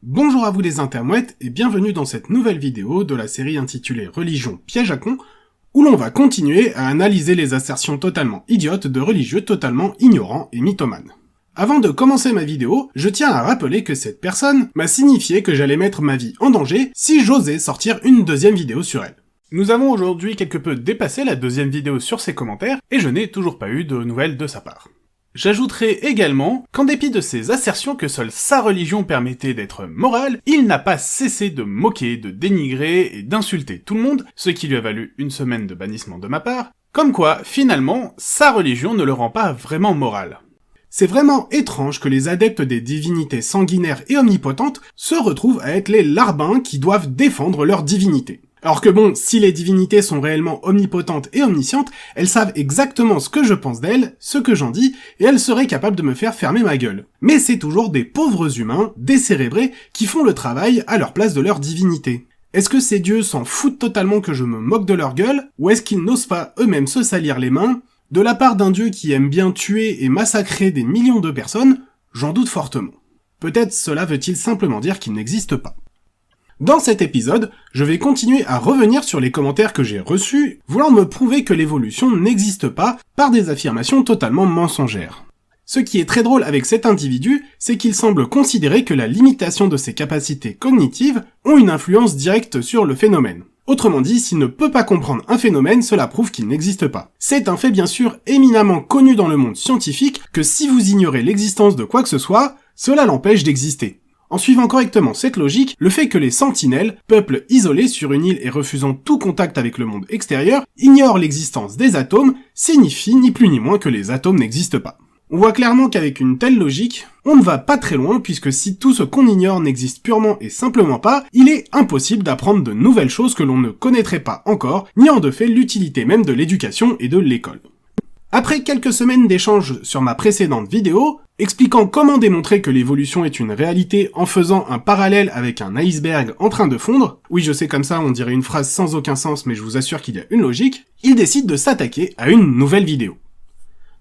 Bonjour à vous les intermouettes et bienvenue dans cette nouvelle vidéo de la série intitulée Religion piège à con, où l'on va continuer à analyser les assertions totalement idiotes de religieux totalement ignorants et mythomanes. Avant de commencer ma vidéo, je tiens à rappeler que cette personne m'a signifié que j'allais mettre ma vie en danger si j'osais sortir une deuxième vidéo sur elle. Nous avons aujourd'hui quelque peu dépassé la deuxième vidéo sur ses commentaires, et je n'ai toujours pas eu de nouvelles de sa part. J'ajouterai également qu'en dépit de ses assertions que seule sa religion permettait d'être morale, il n'a pas cessé de moquer, de dénigrer et d'insulter tout le monde, ce qui lui a valu une semaine de bannissement de ma part, comme quoi, finalement, sa religion ne le rend pas vraiment moral. C'est vraiment étrange que les adeptes des divinités sanguinaires et omnipotentes se retrouvent à être les larbins qui doivent défendre leur divinité. Alors que bon, si les divinités sont réellement omnipotentes et omniscientes, elles savent exactement ce que je pense d'elles, ce que j'en dis, et elles seraient capables de me faire fermer ma gueule. Mais c'est toujours des pauvres humains, décérébrés, qui font le travail à leur place de leur divinité. Est-ce que ces dieux s'en foutent totalement que je me moque de leur gueule, ou est-ce qu'ils n'osent pas eux-mêmes se salir les mains? De la part d'un dieu qui aime bien tuer et massacrer des millions de personnes, j'en doute fortement. Peut-être cela veut-il simplement dire qu'il n'existe pas. Dans cet épisode, je vais continuer à revenir sur les commentaires que j'ai reçus, voulant me prouver que l'évolution n'existe pas par des affirmations totalement mensongères. Ce qui est très drôle avec cet individu, c'est qu'il semble considérer que la limitation de ses capacités cognitives ont une influence directe sur le phénomène. Autrement dit, s'il ne peut pas comprendre un phénomène, cela prouve qu'il n'existe pas. C'est un fait bien sûr éminemment connu dans le monde scientifique que si vous ignorez l'existence de quoi que ce soit, cela l'empêche d'exister. En suivant correctement cette logique, le fait que les sentinelles, peuple isolé sur une île et refusant tout contact avec le monde extérieur, ignorent l'existence des atomes, signifie ni plus ni moins que les atomes n'existent pas. On voit clairement qu'avec une telle logique, on ne va pas très loin puisque si tout ce qu'on ignore n'existe purement et simplement pas, il est impossible d'apprendre de nouvelles choses que l'on ne connaîtrait pas encore, niant de fait l'utilité même de l'éducation et de l'école. Après quelques semaines d'échanges sur ma précédente vidéo, expliquant comment démontrer que l'évolution est une réalité en faisant un parallèle avec un iceberg en train de fondre, oui je sais comme ça on dirait une phrase sans aucun sens mais je vous assure qu'il y a une logique, il décide de s'attaquer à une nouvelle vidéo.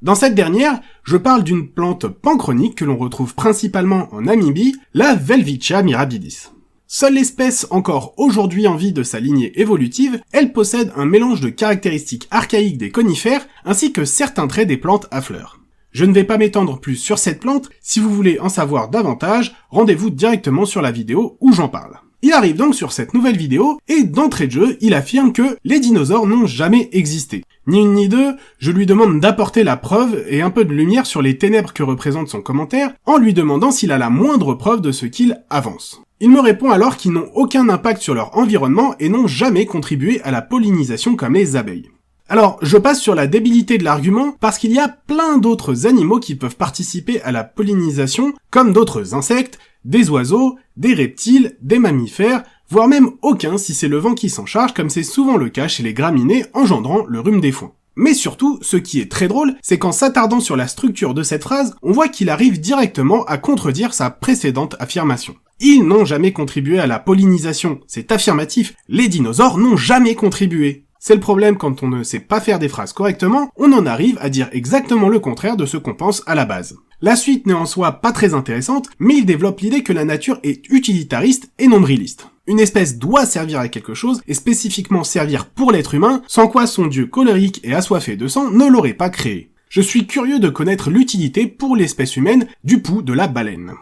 Dans cette dernière, je parle d'une plante panchronique que l'on retrouve principalement en Namibie, la Welwitschia mirabilis. Seule l'espèce encore aujourd'hui en vie de sa lignée évolutive, elle possède un mélange de caractéristiques archaïques des conifères ainsi que certains traits des plantes à fleurs. Je ne vais pas m'étendre plus sur cette plante, si vous voulez en savoir davantage, rendez-vous directement sur la vidéo où j'en parle. Il arrive donc sur cette nouvelle vidéo, et d'entrée de jeu, il affirme que les dinosaures n'ont jamais existé. Ni une ni deux, je lui demande d'apporter la preuve et un peu de lumière sur les ténèbres que représente son commentaire, en lui demandant s'il a la moindre preuve de ce qu'il avance. Il me répond alors qu'ils n'ont aucun impact sur leur environnement et n'ont jamais contribué à la pollinisation comme les abeilles. Alors, je passe sur la débilité de l'argument parce qu'il y a plein d'autres animaux qui peuvent participer à la pollinisation, comme d'autres insectes, des oiseaux, des reptiles, des mammifères, voire même aucun si c'est le vent qui s'en charge comme c'est souvent le cas chez les graminées engendrant le rhume des foins. Mais surtout, ce qui est très drôle, c'est qu'en s'attardant sur la structure de cette phrase, on voit qu'il arrive directement à contredire sa précédente affirmation. Ils n'ont jamais contribué à la pollinisation, c'est affirmatif, les dinosaures n'ont jamais contribué. C'est le problème quand on ne sait pas faire des phrases correctement, on en arrive à dire exactement le contraire de ce qu'on pense à la base. La suite n'est en soi pas très intéressante, mais il développe l'idée que la nature est utilitariste et nombriliste. Une espèce doit servir à quelque chose, et spécifiquement servir pour l'être humain, sans quoi son dieu colérique et assoiffé de sang ne l'aurait pas créé. Je suis curieux de connaître l'utilité pour l'espèce humaine du pouls de la baleine.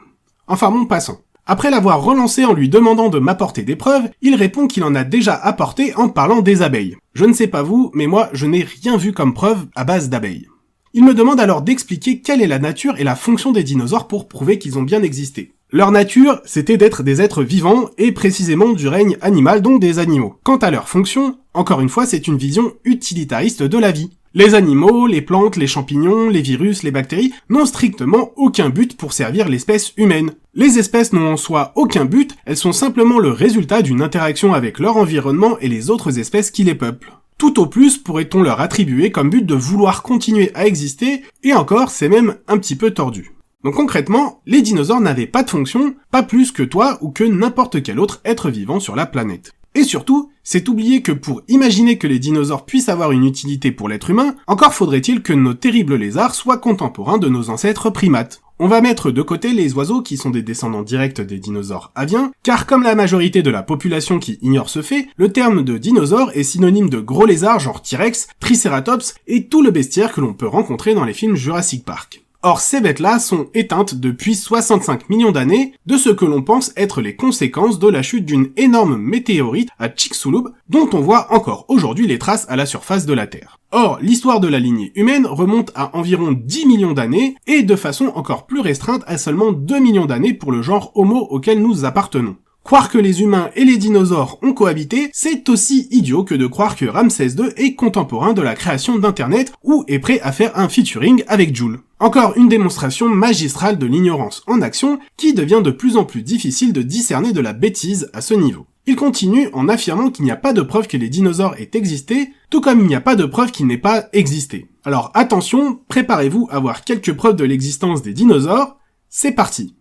Enfin bon, passons. Après l'avoir relancé en lui demandant de m'apporter des preuves, il répond qu'il en a déjà apporté en parlant des abeilles. Je ne sais pas vous, mais moi je n'ai rien vu comme preuve à base d'abeilles. Il me demande alors d'expliquer quelle est la nature et la fonction des dinosaures pour prouver qu'ils ont bien existé. Leur nature, c'était d'être des êtres vivants et précisément du règne animal, donc des animaux. Quant à leur fonction, encore une fois, c'est une vision utilitariste de la vie. Les animaux, les plantes, les champignons, les virus, les bactéries n'ont strictement aucun but pour servir l'espèce humaine. Les espèces n'ont en soi aucun but, elles sont simplement le résultat d'une interaction avec leur environnement et les autres espèces qui les peuplent. Tout au plus pourrait-on leur attribuer comme but de vouloir continuer à exister, et encore c'est même un petit peu tordu. Donc concrètement, les dinosaures n'avaient pas de fonction, pas plus que toi ou que n'importe quel autre être vivant sur la planète. Et surtout, c'est oublier que pour imaginer que les dinosaures puissent avoir une utilité pour l'être humain, encore faudrait-il que nos terribles lézards soient contemporains de nos ancêtres primates. On va mettre de côté les oiseaux qui sont des descendants directs des dinosaures aviens, car comme la majorité de la population qui ignore ce fait, le terme de dinosaure est synonyme de gros lézards genre T-Rex, Triceratops et tout le bestiaire que l'on peut rencontrer dans les films Jurassic Park. Or, ces bêtes-là sont éteintes depuis 65 millions d'années de ce que l'on pense être les conséquences de la chute d'une énorme météorite à Chicxulub, dont on voit encore aujourd'hui les traces à la surface de la Terre. Or, l'histoire de la lignée humaine remonte à environ 10 millions d'années, et de façon encore plus restreinte à seulement 2 millions d'années pour le genre Homo auquel nous appartenons. Croire que les humains et les dinosaures ont cohabité, c'est aussi idiot que de croire que Ramsès II est contemporain de la création d'Internet ou est prêt à faire un featuring avec Joule. Encore une démonstration magistrale de l'ignorance en action qui devient de plus en plus difficile de discerner de la bêtise à ce niveau. Il continue en affirmant qu'il n'y a pas de preuve que les dinosaures aient existé, tout comme il n'y a pas de preuve qu'ils n'aient pas existé. Alors attention, préparez-vous à voir quelques preuves de l'existence des dinosaures, c'est parti.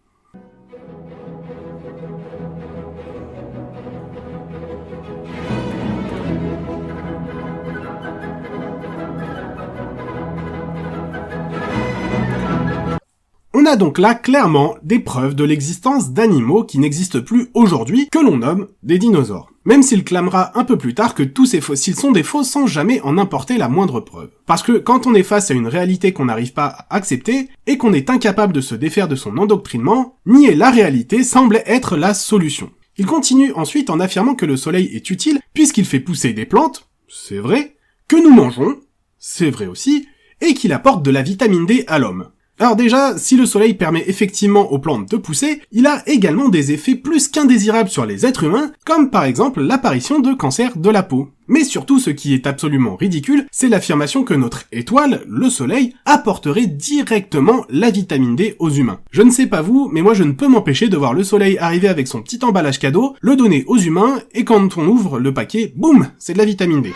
On a donc là clairement des preuves de l'existence d'animaux qui n'existent plus aujourd'hui, que l'on nomme des dinosaures. Même s'il clamera un peu plus tard que tous ces fossiles sont des faux sans jamais en importer la moindre preuve. Parce que quand on est face à une réalité qu'on n'arrive pas à accepter, et qu'on est incapable de se défaire de son endoctrinement, nier la réalité semble être la solution. Il continue ensuite en affirmant que le soleil est utile puisqu'il fait pousser des plantes, c'est vrai, que nous mangeons, c'est vrai aussi, et qu'il apporte de la vitamine D à l'homme. Alors déjà, si le soleil permet effectivement aux plantes de pousser, il a également des effets plus qu'indésirables sur les êtres humains, comme par exemple l'apparition de cancers de la peau. Mais surtout, ce qui est absolument ridicule, c'est l'affirmation que notre étoile, le soleil, apporterait directement la vitamine D aux humains. Je ne sais pas vous, mais moi je ne peux m'empêcher de voir le soleil arriver avec son petit emballage cadeau, le donner aux humains, et quand on ouvre le paquet, boum, c'est de la vitamine D.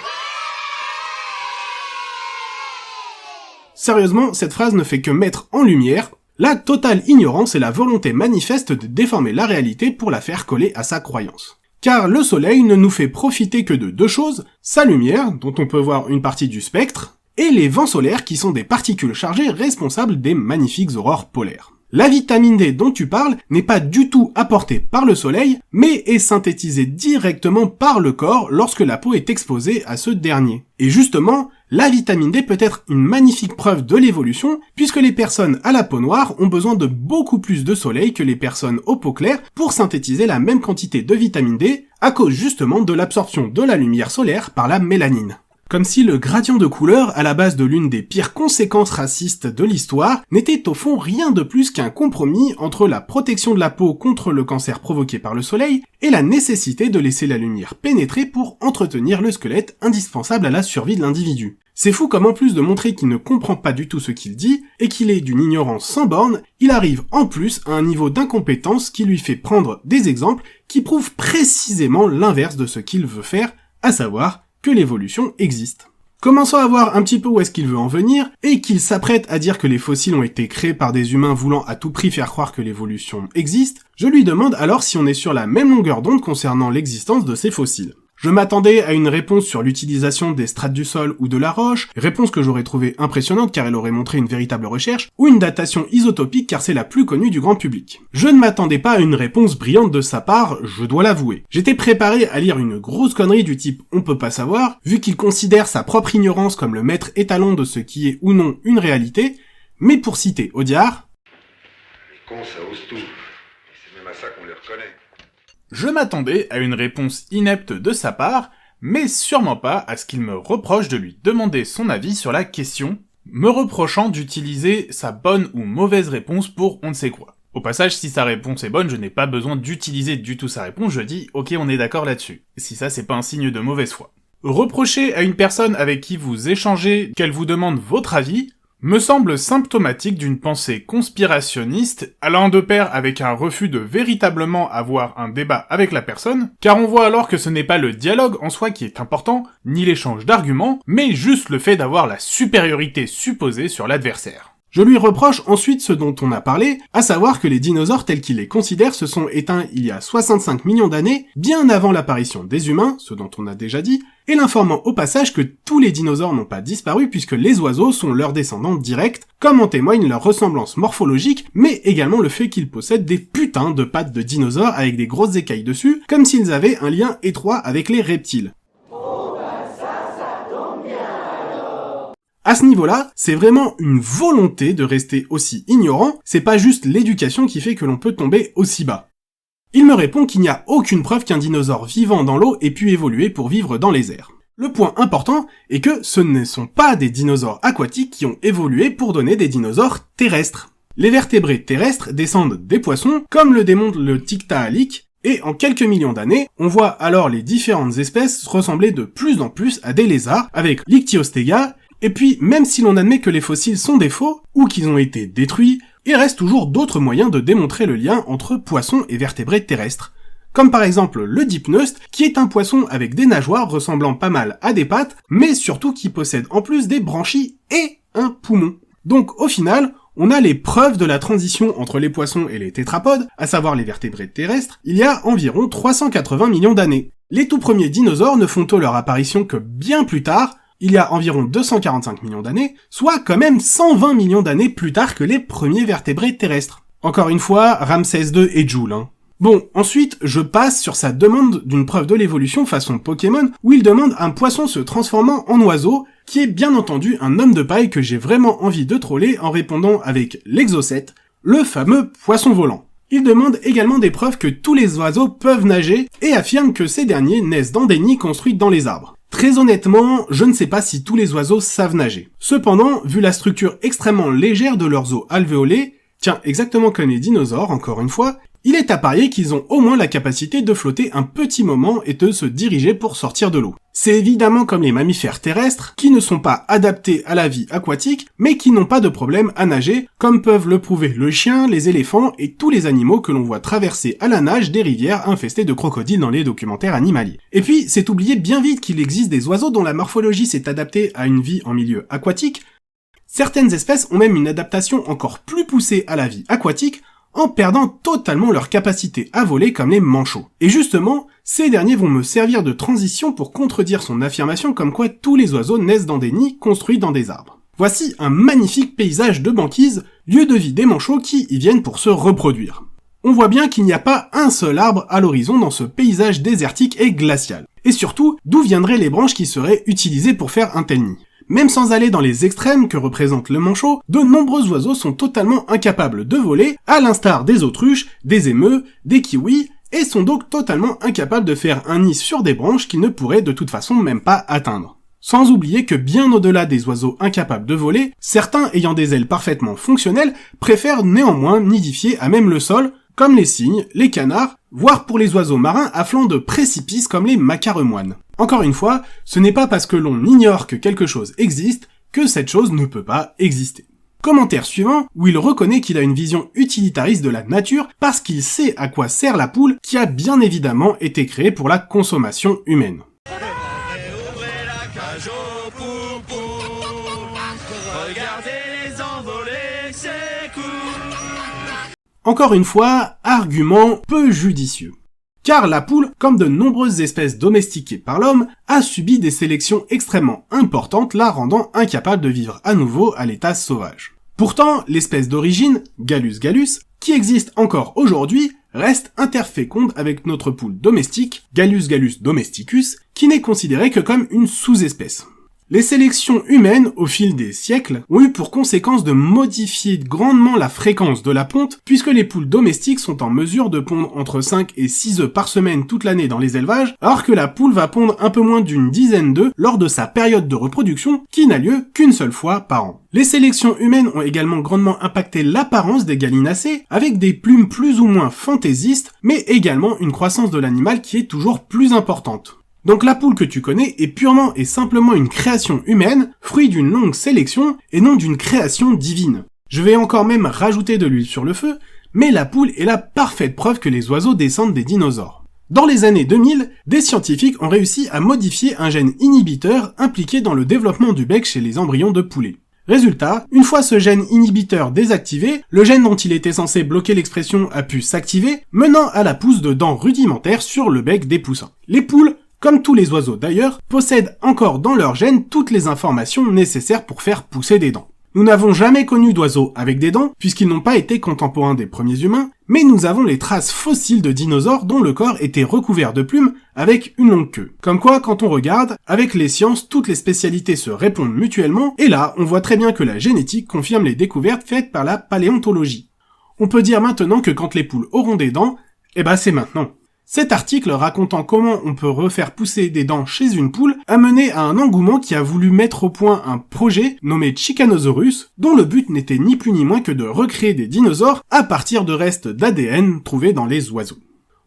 Sérieusement, cette phrase ne fait que mettre en lumière la totale ignorance et la volonté manifeste de déformer la réalité pour la faire coller à sa croyance. Car le soleil ne nous fait profiter que de deux choses, sa lumière, dont on peut voir une partie du spectre, et les vents solaires qui sont des particules chargées responsables des magnifiques aurores polaires. La vitamine D dont tu parles n'est pas du tout apportée par le soleil, mais est synthétisée directement par le corps lorsque la peau est exposée à ce dernier. Et justement, la vitamine D peut être une magnifique preuve de l'évolution, puisque les personnes à la peau noire ont besoin de beaucoup plus de soleil que les personnes aux peaux claires pour synthétiser la même quantité de vitamine D, à cause justement de l'absorption de la lumière solaire par la mélanine. Comme si le gradient de couleur, à la base de l'une des pires conséquences racistes de l'histoire, n'était au fond rien de plus qu'un compromis entre la protection de la peau contre le cancer provoqué par le soleil et la nécessité de laisser la lumière pénétrer pour entretenir le squelette indispensable à la survie de l'individu. C'est fou comme en plus de montrer qu'il ne comprend pas du tout ce qu'il dit, et qu'il est d'une ignorance sans borne, il arrive en plus à un niveau d'incompétence qui lui fait prendre des exemples qui prouvent précisément l'inverse de ce qu'il veut faire, à savoir que l'évolution existe. Commençons à voir un petit peu où est-ce qu'il veut en venir, et qu'il s'apprête à dire que les fossiles ont été créés par des humains voulant à tout prix faire croire que l'évolution existe, je lui demande alors si on est sur la même longueur d'onde concernant l'existence de ces fossiles. Je m'attendais à une réponse sur l'utilisation des strates du sol ou de la roche, réponse que j'aurais trouvée impressionnante car elle aurait montré une véritable recherche, ou une datation isotopique car c'est la plus connue du grand public. Je ne m'attendais pas à une réponse brillante de sa part, je dois l'avouer. J'étais préparé à lire une grosse connerie du type « on peut pas savoir », vu qu'il considère sa propre ignorance comme le maître étalon de ce qui est ou non une réalité, mais pour citer Audiard... Les cons, ça ose tout. Et c'est même à ça qu'on les reconnaît. Je m'attendais à une réponse inepte de sa part, mais sûrement pas à ce qu'il me reproche de lui demander son avis sur la question, me reprochant d'utiliser sa bonne ou mauvaise réponse pour on ne sait quoi. Au passage, si sa réponse est bonne, je n'ai pas besoin d'utiliser du tout sa réponse, je dis « ok, on est d'accord là-dessus », si ça c'est pas un signe de mauvaise foi. Reprocher à une personne avec qui vous échangez qu'elle vous demande votre avis, me semble symptomatique d'une pensée conspirationniste allant de pair avec un refus de véritablement avoir un débat avec la personne, car on voit alors que ce n'est pas le dialogue en soi qui est important, ni l'échange d'arguments, mais juste le fait d'avoir la supériorité supposée sur l'adversaire. Je lui reproche ensuite ce dont on a parlé, à savoir que les dinosaures tels qu'il les considère se sont éteints il y a 65 millions d'années, bien avant l'apparition des humains, ce dont on a déjà dit, et l'informant au passage que tous les dinosaures n'ont pas disparu puisque les oiseaux sont leurs descendants directs, comme en témoigne leur ressemblance morphologique, mais également le fait qu'ils possèdent des putains de pattes de dinosaures avec des grosses écailles dessus, comme s'ils avaient un lien étroit avec les reptiles. À ce niveau-là, c'est vraiment une volonté de rester aussi ignorant, c'est pas juste l'éducation qui fait que l'on peut tomber aussi bas. Il me répond qu'il n'y a aucune preuve qu'un dinosaure vivant dans l'eau ait pu évoluer pour vivre dans les airs. Le point important est que ce ne sont pas des dinosaures aquatiques qui ont évolué pour donner des dinosaures terrestres. Les vertébrés terrestres descendent des poissons, comme le démontre le Tiktaalik, et en quelques millions d'années, on voit alors les différentes espèces ressembler de plus en plus à des lézards, avec l'Ichthyostega. Et puis, même si l'on admet que les fossiles sont des faux, ou qu'ils ont été détruits, il reste toujours d'autres moyens de démontrer le lien entre poissons et vertébrés terrestres. Comme par exemple le dipneust, qui est un poisson avec des nageoires ressemblant pas mal à des pattes, mais surtout qui possède en plus des branchies et un poumon. Donc au final, on a les preuves de la transition entre les poissons et les tétrapodes, à savoir les vertébrés terrestres, il y a environ 380 millions d'années. Les tout premiers dinosaures ne font leur apparition que bien plus tard, il y a environ 245 millions d'années, soit quand même 120 millions d'années plus tard que les premiers vertébrés terrestres. Encore une fois, Ramsès II et Joule, hein. Bon, ensuite, je passe sur sa demande d'une preuve de l'évolution façon Pokémon, où il demande un poisson se transformant en oiseau, qui est bien entendu un homme de paille que j'ai vraiment envie de troller en répondant avec l'Exocet, le fameux poisson volant. Il demande également des preuves que tous les oiseaux peuvent nager, et affirme que ces derniers naissent dans des nids construits dans les arbres. Très honnêtement, je ne sais pas si tous les oiseaux savent nager. Cependant, vu la structure extrêmement légère de leurs os alvéolés, tiens, exactement comme les dinosaures, encore une fois, il est à parier qu'ils ont au moins la capacité de flotter un petit moment et de se diriger pour sortir de l'eau. C'est évidemment comme les mammifères terrestres, qui ne sont pas adaptés à la vie aquatique, mais qui n'ont pas de problème à nager, comme peuvent le prouver le chien, les éléphants et tous les animaux que l'on voit traverser à la nage des rivières infestées de crocodiles dans les documentaires animaliers. Et puis, c'est oublier bien vite qu'il existe des oiseaux dont la morphologie s'est adaptée à une vie en milieu aquatique. Certaines espèces ont même une adaptation encore plus poussée à la vie aquatique, en perdant totalement leur capacité à voler comme les manchots. Et justement, ces derniers vont me servir de transition pour contredire son affirmation comme quoi tous les oiseaux naissent dans des nids construits dans des arbres. Voici un magnifique paysage de banquise, lieu de vie des manchots qui y viennent pour se reproduire. On voit bien qu'il n'y a pas un seul arbre à l'horizon dans ce paysage désertique et glacial. Et surtout, d'où viendraient les branches qui seraient utilisées pour faire un tel nid. Même sans aller dans les extrêmes que représente le manchot, de nombreux oiseaux sont totalement incapables de voler, à l'instar des autruches, des émeus, des kiwis, et sont donc totalement incapables de faire un nid sur des branches qu'ils ne pourraient de toute façon même pas atteindre. Sans oublier que bien au-delà des oiseaux incapables de voler, certains ayant des ailes parfaitement fonctionnelles préfèrent néanmoins nidifier à même le sol, comme les cygnes, les canards, voire pour les oiseaux marins à flanc de précipices comme les macaremoines. Encore une fois, ce n'est pas parce que l'on ignore que quelque chose existe que cette chose ne peut pas exister. Commentaire suivant, où il reconnaît qu'il a une vision utilitariste de la nature parce qu'il sait à quoi sert la poule qui a bien évidemment été créée pour la consommation humaine. Encore une fois, argument peu judicieux. Car la poule, comme de nombreuses espèces domestiquées par l'homme, a subi des sélections extrêmement importantes la rendant incapable de vivre à nouveau à l'état sauvage. Pourtant, l'espèce d'origine, Gallus gallus, qui existe encore aujourd'hui, reste interféconde avec notre poule domestique, Gallus gallus domesticus, qui n'est considérée que comme une sous-espèce. Les sélections humaines, au fil des siècles, ont eu pour conséquence de modifier grandement la fréquence de la ponte, puisque les poules domestiques sont en mesure de pondre entre 5 et 6 œufs par semaine toute l'année dans les élevages, alors que la poule va pondre un peu moins d'une dizaine d'œufs lors de sa période de reproduction, qui n'a lieu qu'une seule fois par an. Les sélections humaines ont également grandement impacté l'apparence des gallinacés, avec des plumes plus ou moins fantaisistes, mais également une croissance de l'animal qui est toujours plus importante. Donc la poule que tu connais est purement et simplement une création humaine, fruit d'une longue sélection et non d'une création divine. Je vais encore même rajouter de l'huile sur le feu, mais la poule est la parfaite preuve que les oiseaux descendent des dinosaures. Dans les années 2000, des scientifiques ont réussi à modifier un gène inhibiteur impliqué dans le développement du bec chez les embryons de poulets. Résultat, une fois ce gène inhibiteur désactivé, le gène dont il était censé bloquer l'expression a pu s'activer, menant à la pousse de dents rudimentaires sur le bec des poussins. Les poules, comme tous les oiseaux d'ailleurs, possèdent encore dans leur gène toutes les informations nécessaires pour faire pousser des dents. Nous n'avons jamais connu d'oiseaux avec des dents, puisqu'ils n'ont pas été contemporains des premiers humains, mais nous avons les traces fossiles de dinosaures dont le corps était recouvert de plumes avec une longue queue. Comme quoi, quand on regarde, avec les sciences, toutes les spécialités se répondent mutuellement, et là, on voit très bien que la génétique confirme les découvertes faites par la paléontologie. On peut dire maintenant que quand les poules auront des dents, c'est maintenant. Cet article racontant comment on peut refaire pousser des dents chez une poule a mené à un engouement qui a voulu mettre au point un projet nommé Chicanosaurus, dont le but n'était ni plus ni moins que de recréer des dinosaures à partir de restes d'ADN trouvés dans les oiseaux.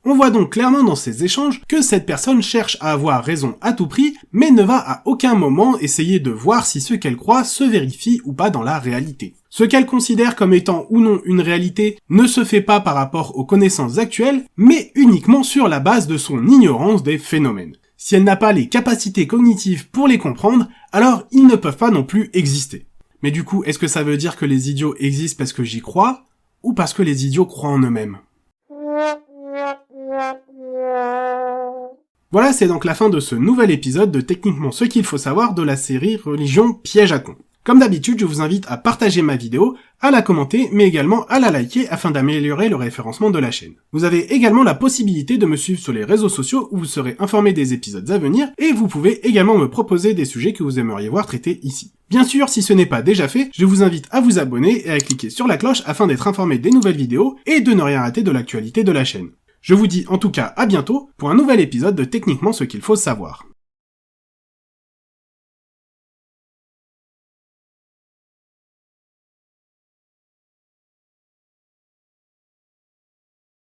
On voit donc clairement dans ces échanges que cette personne cherche à avoir raison à tout prix, mais ne va à aucun moment essayer de voir si ce qu'elle croit se vérifie ou pas dans la réalité. Ce qu'elle considère comme étant ou non une réalité ne se fait pas par rapport aux connaissances actuelles, mais uniquement sur la base de son ignorance des phénomènes. Si elle n'a pas les capacités cognitives pour les comprendre, alors ils ne peuvent pas non plus exister. Mais du coup, est-ce que ça veut dire que les idiots existent parce que j'y crois, ou parce que les idiots croient en eux-mêmes ? Voilà, c'est donc la fin de ce nouvel épisode de Techniquement ce qu'il faut savoir de la série Religion piège à con. Comme d'habitude, je vous invite à partager ma vidéo, à la commenter, mais également à la liker afin d'améliorer le référencement de la chaîne. Vous avez également la possibilité de me suivre sur les réseaux sociaux où vous serez informé des épisodes à venir, et vous pouvez également me proposer des sujets que vous aimeriez voir traités ici. Bien sûr, si ce n'est pas déjà fait, je vous invite à vous abonner et à cliquer sur la cloche afin d'être informé des nouvelles vidéos et de ne rien rater de l'actualité de la chaîne. Je vous dis en tout cas à bientôt pour un nouvel épisode de Techniquement ce qu'il faut savoir.